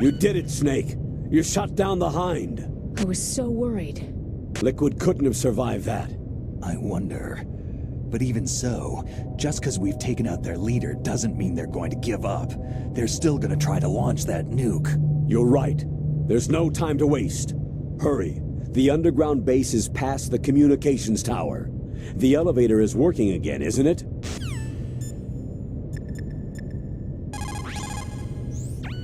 You did it, Snake. You shot down the Hind. I was so worried. Liquid couldn't have survived that. I wonder. But even so, just because we've taken out their leader doesn't mean they're going to give up. They're still going to try to launch that nuke. You're right. There's no time to waste. Hurry. The underground base is past the communications tower. The elevator is working again, isn't it?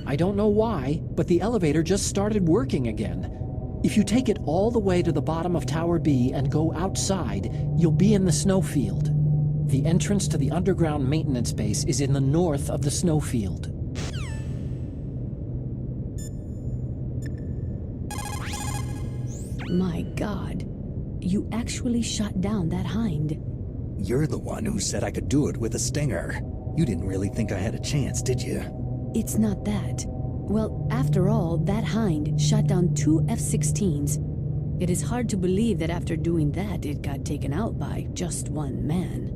I don't know why, but the elevator just started working again. If you take it all the way to the bottom of Tower B and go outside, you'll be in the snowfield. The entrance to the underground maintenance base is in the north of the snowfield. My God. You actually shot down that Hind. You're the one who said I could do it with a stinger. You didn't really think I had a chance, did you? It's not that. Well, after all, that Hind shot down 2 F-16s. It is hard to believe that after doing that, it got taken out by just one man.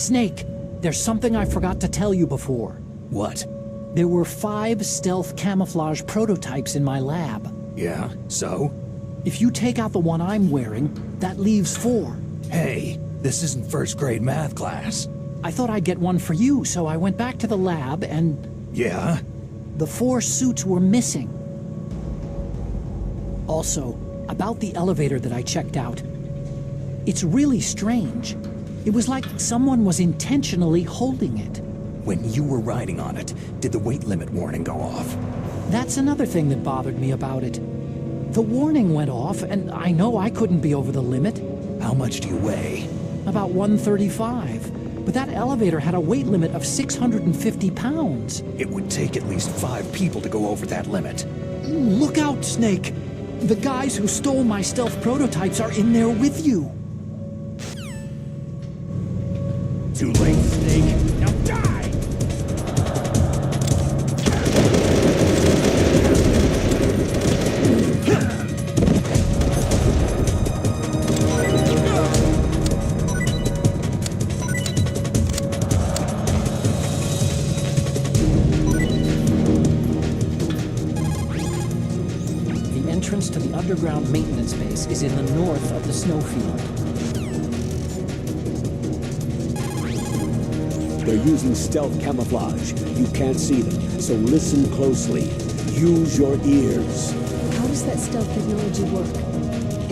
Snake, there's something I forgot to tell you before. What? There were 5 stealth camouflage prototypes in my lab. Yeah, so? If you take out the one I'm wearing, that leaves 4. Hey, this isn't first grade math class. I thought I'd get one for you, so I went back to the lab and... Yeah? The 4 suits were missing. Also, about the elevator that I checked out, it's really strange. It was like someone was intentionally holding it. When you were riding on it, did the weight limit warning go off? That's another thing that bothered me about it. The warning went off, and I know I couldn't be over the limit. How much do you weigh? About 135. But that elevator had a weight limit of 650 pounds. It would take at least 5 people to go over that limit. Look out, Snake! The guys who stole my stealth prototypes are in there with you. Too late, Snake. Now die! The entrance to the underground maintenance base is in the north of the snowfield. They're using stealth camouflage. You can't see them, so listen closely. Use your ears. How does that stealth technology work?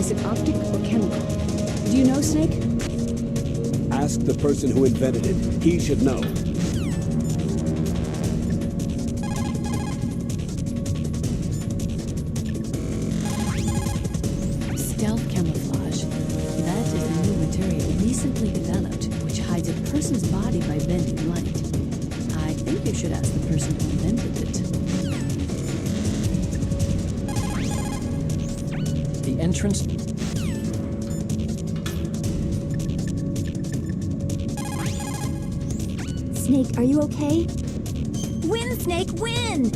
Is it optic or chemical? Do you know, Snake? Ask the person who invented it. He should know. Stealth camouflage. That is a new material recently developed, which hides a person's body by bending light. I think you should ask the person who invented it. The entrance... Snake, are you okay? Win, Snake, win!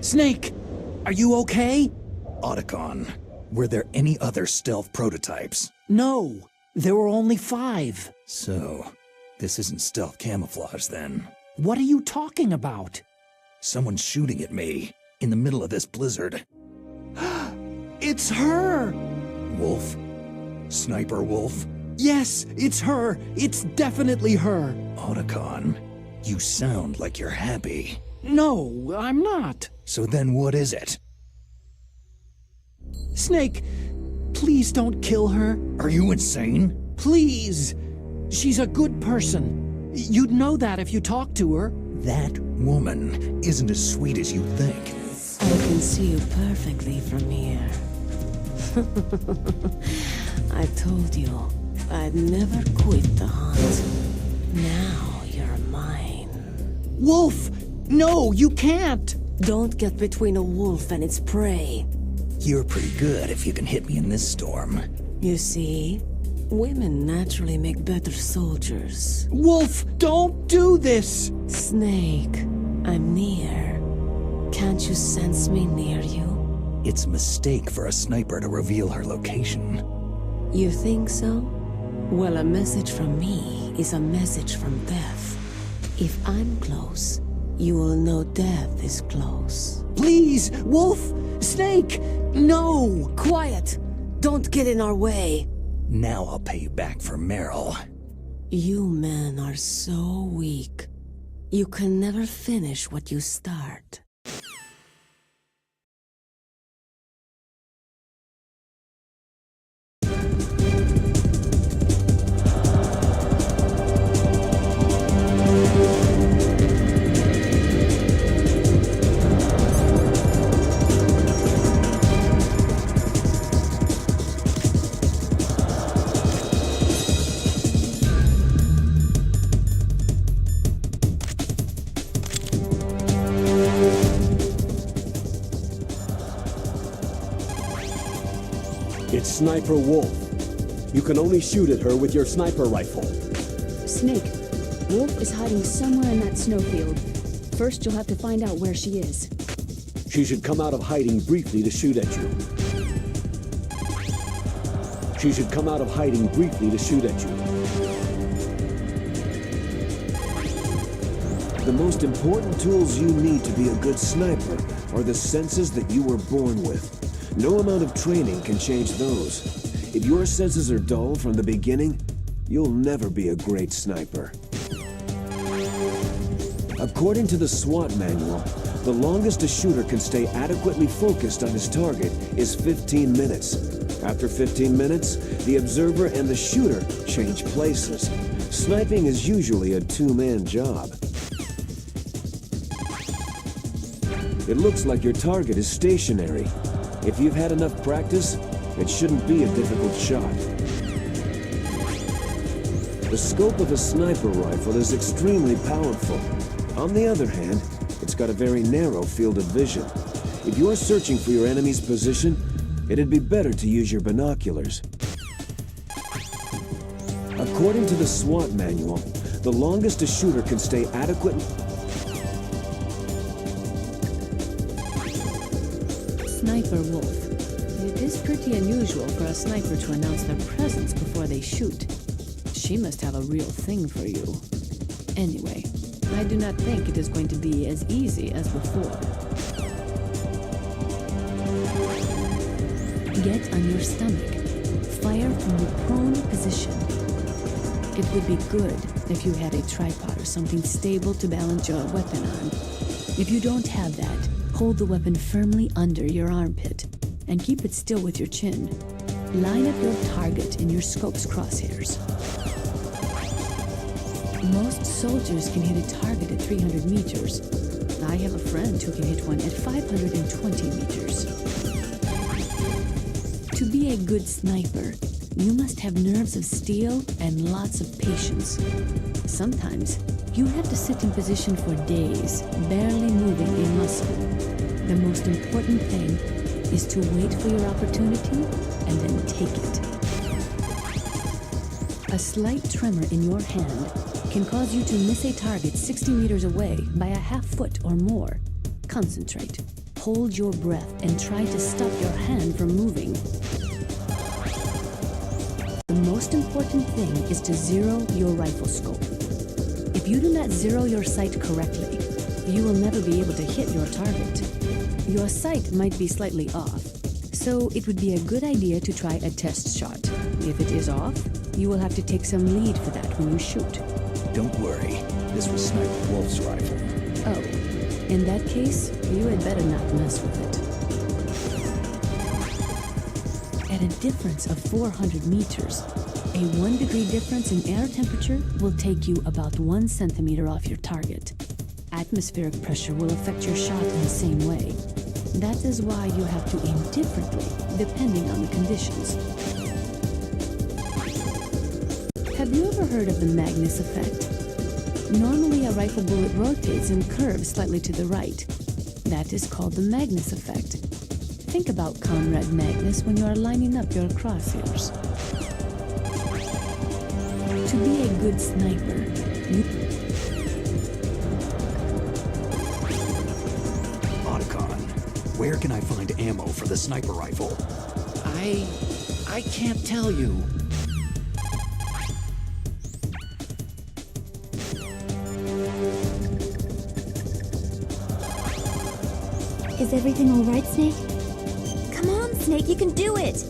Snake! Are you okay? Otacon, were there any other stealth prototypes? No, there were only 5. So, this isn't stealth camouflage then. What are you talking about? Someone's shooting at me, in the middle of this blizzard. It's her! Wolf? Sniper Wolf? Yes, it's her! It's definitely her! Otacon, You sound like you're happy. No, I'm not. So then what is it? Snake, please don't kill her. Are you insane? Please. She's a good person. You'd know that if you talked to her. That woman isn't as sweet as you think. I can see you perfectly from here. I told you I'd never quit the hunt. Now you're mine. Wolf! No, you can't! Don't get between a wolf and its prey. You're pretty good if you can hit me in this storm. You see, women naturally make better soldiers. Wolf, don't do this! Snake, I'm near. Can't you sense me near you? It's a mistake for a sniper to reveal her location. You think so? Well, a message from me is a message from death. If I'm close, you will know death is close. Please, Wolf! Snake! No! Quiet! Don't get in our way! Now I'll pay you back for Meryl. You men are so weak. You can never finish what you start. It's Sniper Wolf. You can only shoot at her with your sniper rifle. Snake, Wolf is hiding somewhere in that snowfield. First, you'll have to find out where she is. She should come out of hiding briefly to shoot at you. She should come out of hiding briefly to shoot at you. The most important tools you need to be a good sniper are the senses that you were born with. No amount of training can change those. If your senses are dull from the beginning, you'll never be a great sniper. According to the SWAT manual, the longest a shooter can stay adequately focused on his target is 15 minutes. After 15 minutes, the observer and the shooter change places. Sniping is usually a two-man job. It looks like your target is stationary. If you've had enough practice, it shouldn't be a difficult shot. The scope of a sniper rifle is extremely powerful. On the other hand, it's got a very narrow field of vision. If you're searching for your enemy's position, it'd be better to use your binoculars. According to the SWAT manual, the longest a shooter can stay adequate... Sniper Wolf. It is pretty unusual for a sniper to announce their presence before they shoot. She must have a real thing for you. Anyway, I do not think it is going to be as easy as before. Get on your stomach. Fire from the prone position. It would be good if you had a tripod or something stable to balance your weapon on. If you don't have that, hold the weapon firmly under your armpit and keep it still with your chin. Line up your target in your scope's crosshairs. Most soldiers can hit a target at 300 meters. I have a friend who can hit one at 520 meters. To be a good sniper, you must have nerves of steel and lots of patience. Sometimes, you have to sit in position for days, barely moving a muscle. The most important thing is to wait for your opportunity and then take it. A slight tremor in your hand can cause you to miss a target 60 meters away by a half foot or more. Concentrate, hold your breath, and try to stop your hand from moving. The most important thing is to zero your rifle scope. If you do not zero your sight correctly, you will never be able to hit your target. Your sight might be slightly off, so it would be a good idea to try a test shot. If it is off, you will have to take some lead for that when you shoot. Don't worry. this was Sniper Wolf's rifle. Oh, in that case, you had better not mess with it. At a difference of 400 meters, a 1 degree difference in air temperature will take you about 1 centimeter off your target. Atmospheric pressure will affect your shot in the same way. That is why you have to aim differently, depending on the conditions. Have you ever heard of the Magnus effect? Normally, a rifle bullet rotates and curves slightly to the right. That is called the Magnus effect. Think about Comrade Magnus when you are lining up your crosshairs. To be a good sniper, you... Otacon, where can I find ammo for the sniper rifle? I can't tell you. Is everything all right, Snake? Come on, Snake, you can do it!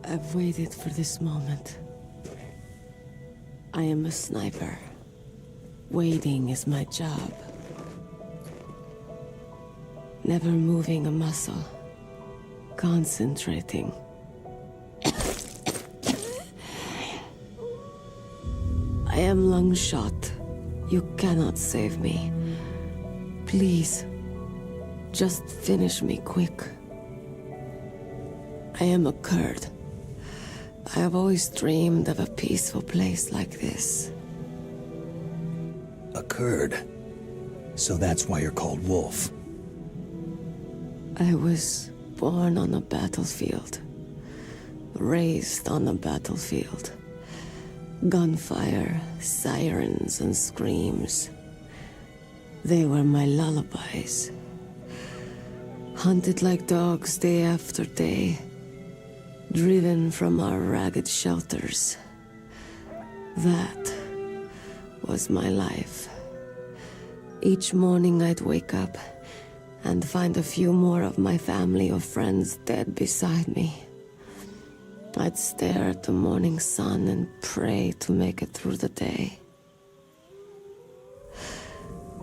I've waited for this moment. I am a sniper. Waiting is my job. Never moving a muscle. Concentrating. I am Lungshot. You cannot save me. Please, just finish me quick. I am a Kurd. I have always dreamed of a peaceful place like this. A Kurd. So that's why you're called Wolf. I was born on a battlefield. Raised on a battlefield. Gunfire, sirens, and screams. They were my lullabies. Hunted like dogs day after day. Driven from our ragged shelters. That was my life. Each morning I'd wake up and find a few more of my family or friends dead beside me. I'd stare at the morning sun and pray to make it through the day.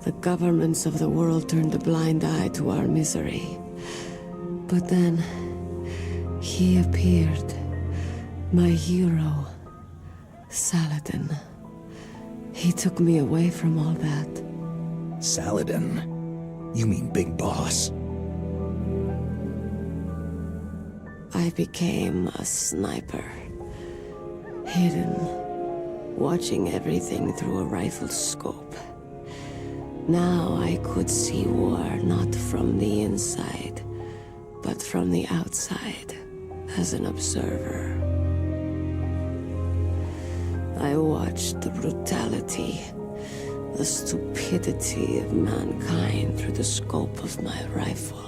The governments of the world turned a blind eye to our misery. But then, he appeared. My hero, Saladin. He took me away from all that. Saladin? You mean Big Boss? I became a sniper. Hidden, watching everything through a rifle scope. Now I could see war not from the inside, but from the outside, as an observer. I watched the brutality, the stupidity of mankind through the scope of my rifle.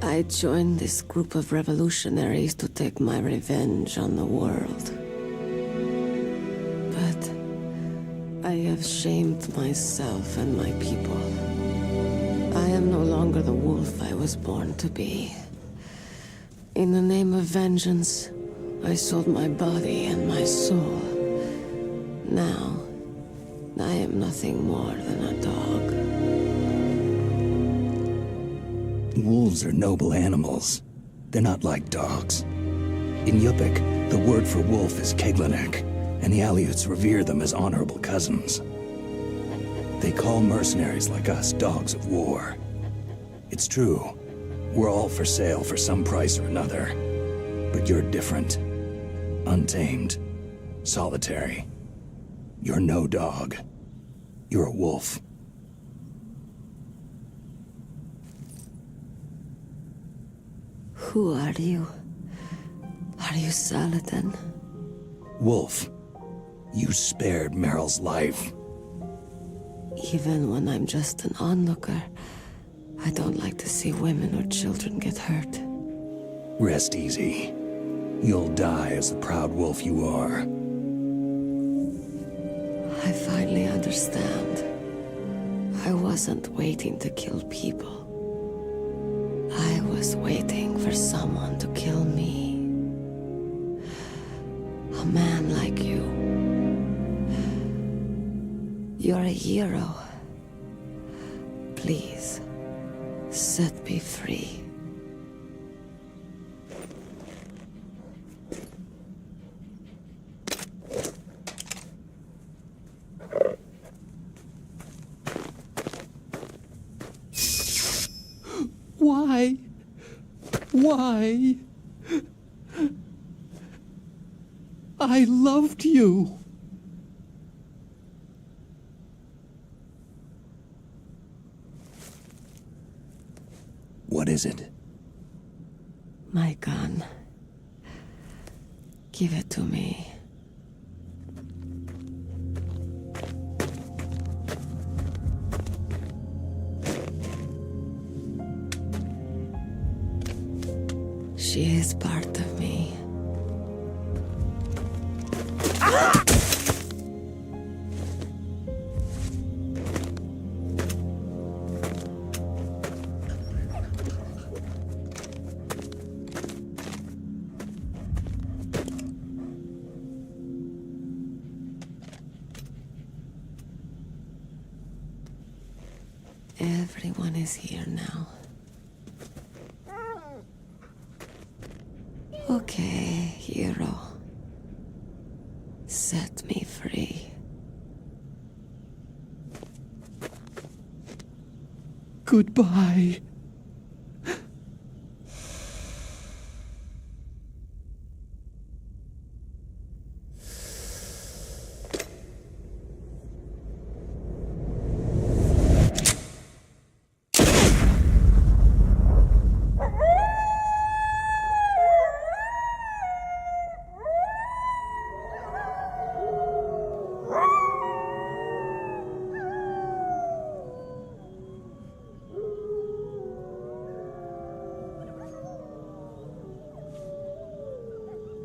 I joined this group of revolutionaries to take my revenge on the world. But I have shamed myself and my people. I am no longer the wolf I was born to be. In the name of vengeance, I sold my body and my soul. Now, I am nothing more than a dog. Wolves are noble animals. They're not like dogs. In Yupik, the word for wolf is Keglanek, and the Aleuts revere them as honorable cousins. They call mercenaries like us dogs of war. It's true. We're all for sale for some price or another. But you're different. Untamed. Solitary. You're no dog. You're a wolf. Who are you? Are you Saladin? Wolf. You spared Meryl's life. Even when I'm just an onlooker, I don't like to see women or children get hurt. Rest easy. You'll die as the proud wolf you are. I finally understand. I wasn't waiting to kill people. I was waiting for someone to kill me. A man like you. You're a hero. Please, set me free. Why? Why? I loved you. What is it? My gun. Give it to me. She is part of me. Everyone is here now. Okay, hero. Set me free. Goodbye.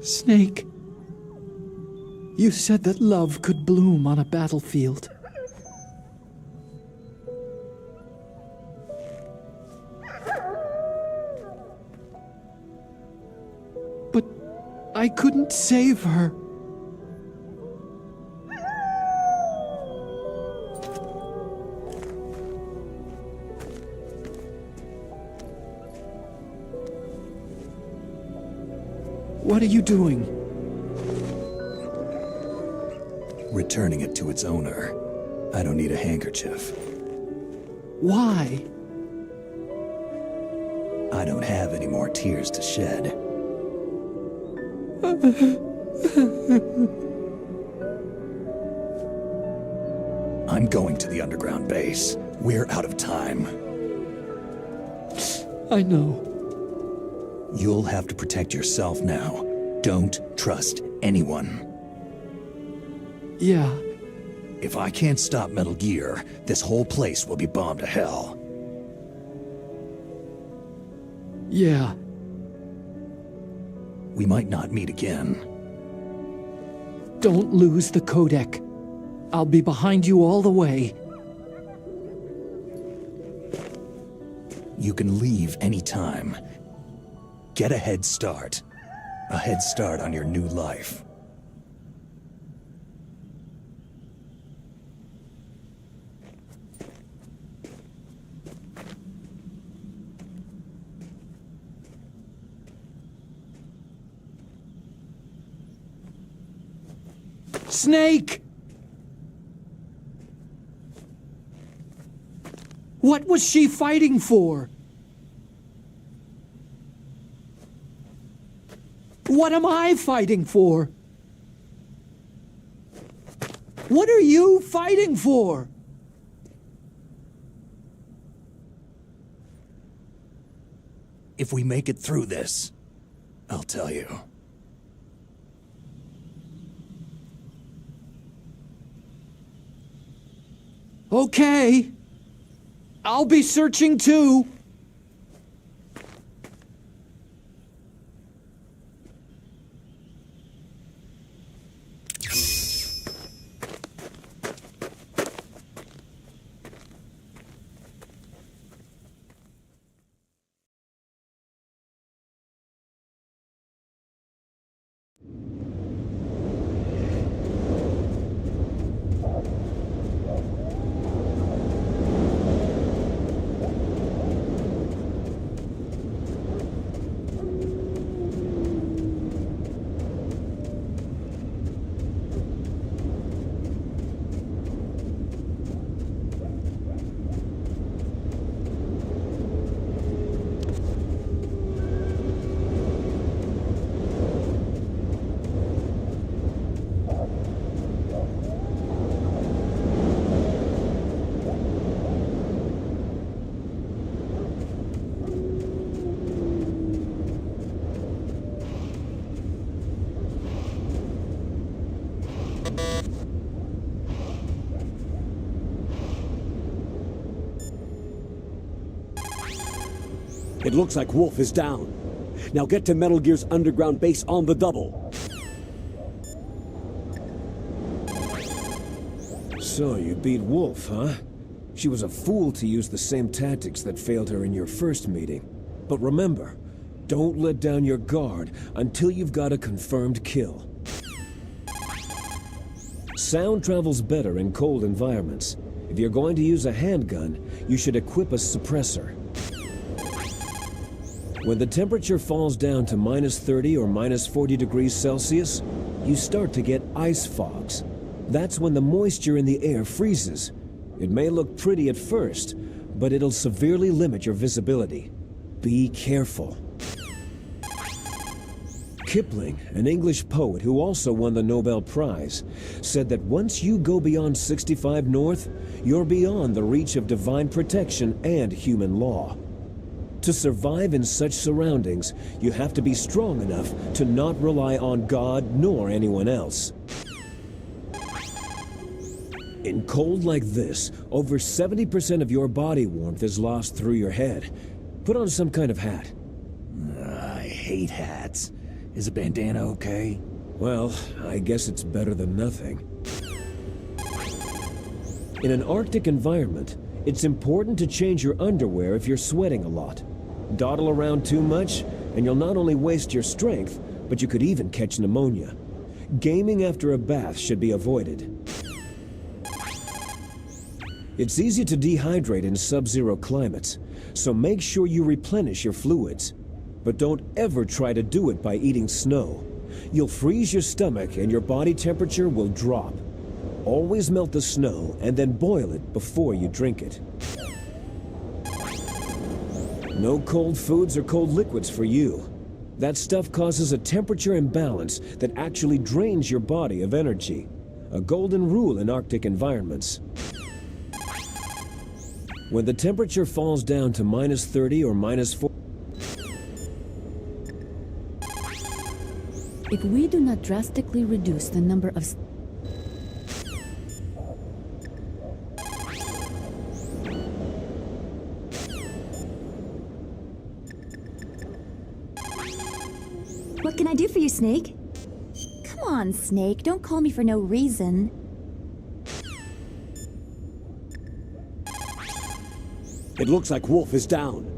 Snake, you said that love could bloom on a battlefield. But I couldn't save her. What are you doing? Returning it to its owner. I don't need a handkerchief. Why? I don't have any more tears to shed. I'm going to the underground base. We're out of time. I know. You'll have to protect yourself now. Don't trust anyone. Yeah. If I can't stop Metal Gear, this whole place will be bombed to hell. Yeah. We might not meet again. Don't lose the codec. I'll be behind you all the way. You can leave anytime. Get a head start. A head start on your new life. Snake! What was she fighting for? What am I fighting for? What are you fighting for? If we make it through this, I'll tell you. Okay. I'll be searching too. It looks like Wolf is down. Now get to Metal Gear's underground base on the double. So you beat Wolf, huh? She was a fool to use the same tactics that failed her in your first meeting. But remember, don't let down your guard until you've got a confirmed kill. Sound travels better in cold environments. If you're going to use a handgun, you should equip a suppressor. When the temperature falls down to -30 or -40 degrees Celsius, you start to get ice fogs. That's when the moisture in the air freezes. It may look pretty at first, but it'll severely limit your visibility. Be careful. Kipling, an English poet who also won the Nobel Prize, said that once you go beyond 65 north, you're beyond the reach of divine protection and human law. To survive in such surroundings, you have to be strong enough to not rely on God nor anyone else. In cold like this, over 70% of your body warmth is lost through your head. Put on some kind of hat. I hate hats. Is a bandana okay? Well, I guess it's better than nothing. In an Arctic environment, it's important to change your underwear if you're sweating a lot. Dawdle around too much, and you'll not only waste your strength, but you could even catch pneumonia. Gaming after a bath should be avoided. It's easy to dehydrate in sub-zero climates, so make sure you replenish your fluids. But don't ever try to do it by eating snow. You'll freeze your stomach and your body temperature will drop. Always melt the snow and then boil it before you drink it. No cold foods or cold liquids for you. That stuff causes a temperature imbalance that actually drains your body of energy. A golden rule in Arctic environments. When the temperature falls down to -30 or -40, If we do not drastically reduce the number of What can I do for you, Snake? Come on, Snake. Don't call me for no reason. it looks like Wolf is down.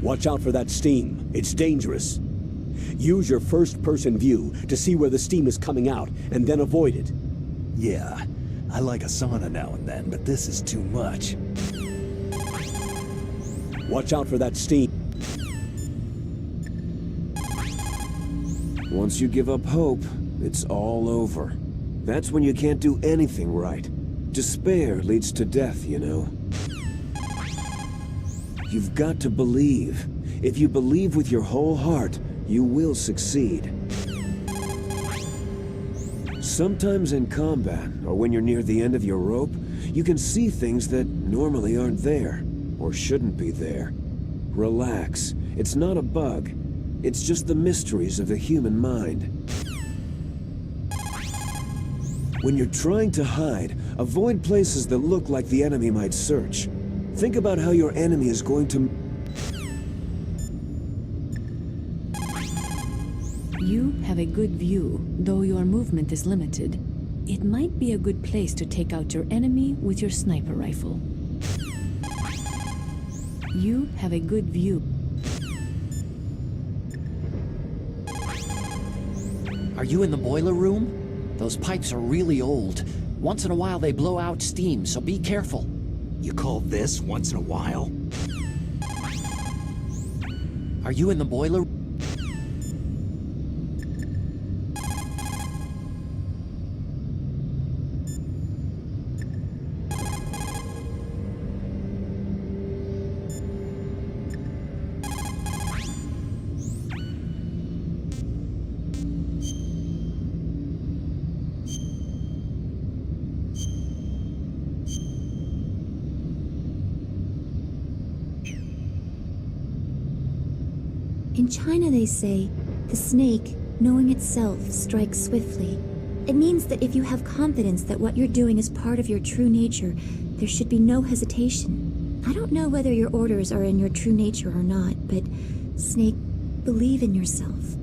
Watch out for that steam. It's dangerous. Use your first-person view to see where the steam is coming out, and then avoid it. Yeah, I like a sauna now and then, but this is too much. Watch out for that steam. Once you give up hope, it's all over. That's when you can't do anything right. Despair leads to death, you know. You've got to believe. If you believe with your whole heart, you will succeed. Sometimes in combat, or when you're near the end of your rope, you can see things that normally aren't there, or shouldn't be there. Relax. It's not a bug. It's just the mysteries of the human mind. When you're trying to hide, avoid places that look like the enemy might search. Think about how your enemy is going to... You have a good view, though your movement is limited. It might be a good place to take out your enemy with your sniper rifle. You have a good view. Are you in the boiler room? Those pipes are really old. Once in a while they blow out steam, so be careful. You call this once in a while? Are you in the boiler? In China, they say, the snake, knowing itself, strikes swiftly. It means that if you have confidence that what you're doing is part of your true nature, there should be no hesitation. I don't know whether your orders are in your true nature or not, but, Snake, believe in yourself.